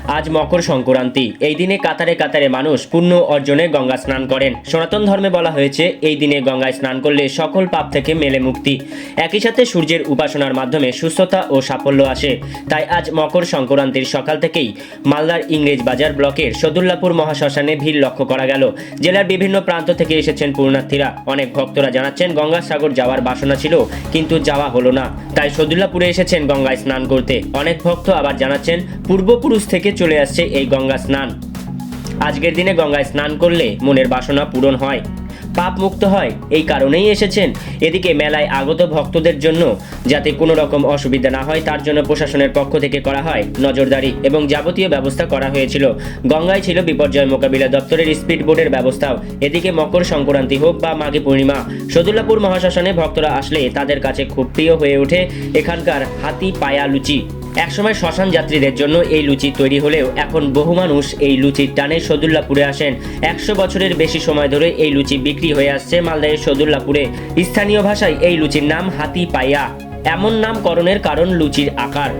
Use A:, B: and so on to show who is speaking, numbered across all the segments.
A: আজ মকর সংক্রান্তি। এই দিনে কাতারে কাতারে মানুষ পুণ্য অর্জনে গঙ্গা স্নান করেন। সনাতন ধর্মে বলা হয়েছে এই দিনে গঙ্গায় স্নান করলে সকল পাপ থেকে মেলে মুক্তি। একই সাথে সূর্যের উপাসনার মাধ্যমে সুস্থতা ও সাফল্য আসে। তাই আজ মকর সংক্রান্তির সকাল থেকেই মালদার ইংরেজবাজার ব্লকের সদুল্লাপুর মহাশ্মশানে ভিড় লক্ষ্য করা গেল। জেলার বিভিন্ন প্রান্ত থেকে এসেছেন পুণ্যার্থীরা। অনেক ভক্তরা জানাচ্ছেন গঙ্গাসাগর যাওয়ার বাসনা ছিল কিন্তু যাওয়া হলো না, তাই সদুল্লাপুরে এসেছেন গঙ্গায় স্নান করতে। অনেক ভক্ত আবার জানাচ্ছেন পূর্বপুরুষ থেকে চলে আসছে এই গঙ্গা স্নান। আজকের দিনে গঙ্গায় স্নান করলে মনের বাসনা পূরণ হয়, পাপ মুক্ত হয়, এই কারণেই এসেছেন। এদিকে মেলায় আগত ভক্তদের জন্য যাতে কোনো রকম অসুবিধা না হয় তার জন্য প্রশাসনের পক্ষ থেকে করা হয় নজরদারি এবং যাবতীয় ব্যবস্থা করা হয়েছিল। গঙ্গায় ছিল বিপর্যয় মোকাবিলা দপ্তরের স্পিড বোটের ব্যবস্থাও। এদিকে মকর সংক্রান্তি হোক বা মাঘী পূর্ণিমা, সদুল্লাপুর মহাশ্মশানে ভক্তরা আসলে তাদের কাছে খুব প্রিয় হয়ে ওঠে এখানকার হাতি পায়া লুচি। একসময় শ্মশান যাত্রীদের জন্য এই লুচি তৈরি হলেও এখন বহু মানুষ এই লুচির টানে সদুল্লাপুরে আসেন। 100 বছরের বেশি সময় ধরে এই লুচি বিক্রি হয়ে আসছে মালদার সদুল্লাপুরে। স্থানীয় ভাষায় এই লুচির নাম হাতি পাইয়া। এমন নামকরণের কারণ লুচির আকার।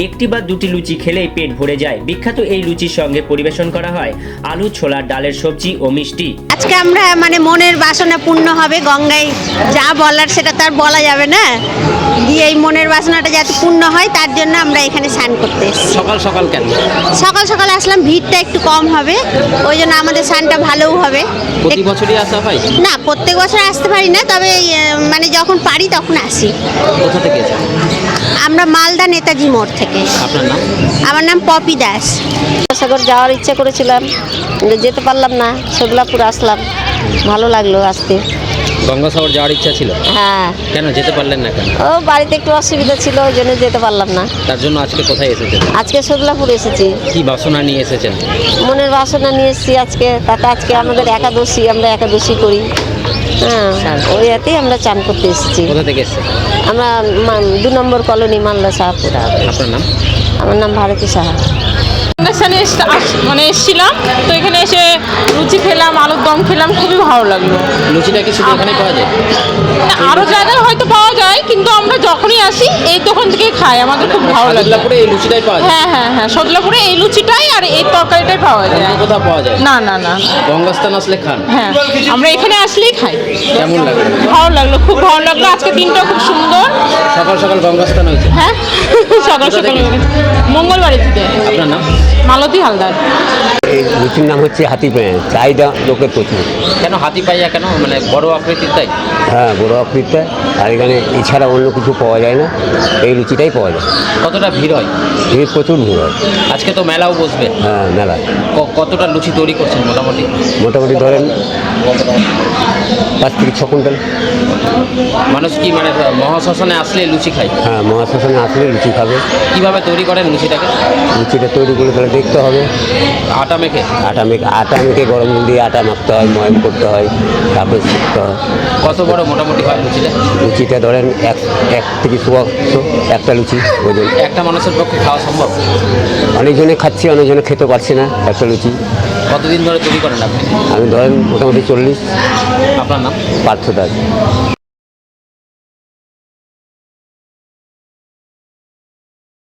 A: একটি বা দুটি লুচি খেলেই পেট ভরে যায়। বিখ্যাত এই লুচির সঙ্গে পরিবেশন করা হয় আলু, ছোলার ডালের সবজি ও মিষ্টি।
B: আজকে আমরা মনের বাসনা পূর্ণ হবে। গঙ্গায় যা বলার সেটা তার বলা যাবে না, দিয়ে এই মনের বাসনাটা যাতে পূর্ণ হয় তার জন্য আমরা এখানে স্নান করতে এসেছি।
C: সকাল সকাল কেন?
B: সকাল সকাল আসলাম, ভিড়টা একটু কম হবে, ওই জন্য আমাদের স্নানটা ভালোও হবে।
C: প্রতি বছরই আসা হয়?
B: না, প্রত্যেক বছর আসতে পারি না, তবে যখন পারি তখন আসি।
C: কোথা থেকে এসেছেন?
B: আমরা মালদা নেতাজি মোড় থেকে।
C: আপনার নাম?
B: আমার নাম পপি দাস।
D: সাগর যাওয়ার ইচ্ছে করেছিলাম কিন্তু যেতে পারলাম না, সদুল্লাপুর আসলাম, ভালো লাগলো আসতে।
C: গঙ্গাসাগর যাওয়ার ইচ্ছা ছিল?
D: হ্যাঁ।
C: কেন যেতে পারলেন না কেন?
D: ও বাড়িতে একটু অসুবিধা ছিল, ওই জন্য যেতে পারলাম না।
C: তার জন্য আজকে কোথায় এসেছেন?
D: আজকে সদুল্লাপুর এসেছি।
C: কি বাসনা নিয়ে এসেছেন?
D: মনের বাসনা নিয়ে এসেছি আজকে। তাতে আজকে আমাদের একাদশী, আমরা একাদশী করি। হ্যাঁ, ওই এতেই আমরা চান করতে এসেছি।
C: কোথা থেকে এসেছেন?
D: আমরা 2 নম্বর কলোনি, মালদা শাহপুর।
C: আপনার নাম?
D: আমার নাম ভারতী সাহা।
E: এসেছিলাম তো এখানে এসে লুচি খেলাম, আলুর দম খেলাম, খুবই ভালো লাগলো।
C: লুচিটা কি শুধু এখানে পাওয়া যায়?
E: আরো জায়গায় হয়তো পাওয়া যায়, কিন্তু আমরা যখনই আসি এই দোকান থেকে খাই, আমাদের খুব ভালো লাগে।
C: সদুল্লাপুরে এই লুচিটাই পাওয়া যায়?
E: হ্যাঁ, সদুল্লাপুরে এই লুচিটাই আর এই তরকারিটাই পাওয়া যায়।
C: অন্য কোথাও পাওয়া যায়
E: না।
C: গঙ্গাস্থান আসলে খান?
E: হ্যাঁ, আমরা এখানে আসলেই খাই।
C: কেমন লাগলো?
E: ভালো লাগলো, খুব ভালো লাগলো। আজকে দিনটা খুব সুন্দর।
C: সকাল সকাল গঙ্গাস্থান হয়েছে?
E: হ্যাঁ, সকাল সকাল মঙ্গলবাড়ি থেকে।
C: আপনার নাম?
E: মালতী হালদার।
F: এই লুচির নাম হচ্ছে হাতি পায়া, চাহিদা লোকের প্রচুর।
C: কেন হাতি পাইয়া কেন? বড় আকৃতির তাই?
F: হ্যাঁ, বড় আকৃতিটা। আর এখানে এছাড়া অন্য কিছু পাওয়া যায় না, এই লুচিটাই পাওয়া যায়।
C: কতটা ভিড় হয়?
F: ভিড় প্রচুর ভিড় হয়।
C: আজকে তো মেলাও বসবে।
F: হ্যাঁ, মেলা।
C: কতটা লুচি তৈরি করছেন মোটামুটি?
F: মোটামুটি ধরেন 5 থেকে 6 কুইন্টাল।
C: মানুষ কি মহাশ্মশানে আসলে লুচি খায়?
F: হ্যাঁ, মহাশ্মশানে আসলে লুচি খাবে।
C: কিভাবে তৈরি করেন লুচিটাকে?
F: লুচিটা তৈরি করে তাহলে দেখতে হবে।
C: আটা মেখে?
F: আটা মেখে গরম জল দিয়ে আটা মাখতে হয়, ময়ম করতে হয়, তারপরে শিখতে হয়।
C: কত বড় মোটামুটি হয় লুচিটা?
F: লুচিটা ধরেন 1 থেকে 100 একটা লুচি ওজন।
C: একটা মানুষের পক্ষে খাওয়া সম্ভব?
F: অনেকজনে খাচ্ছে, অনেকজনে খেতে পারছে না একটা লুচি।
C: কতদিন ধরে তৈরি করেন আপনি?
F: আমি ধরেন মোটামুটি 40।
C: আপনার নাম?
F: পার্থ দাস।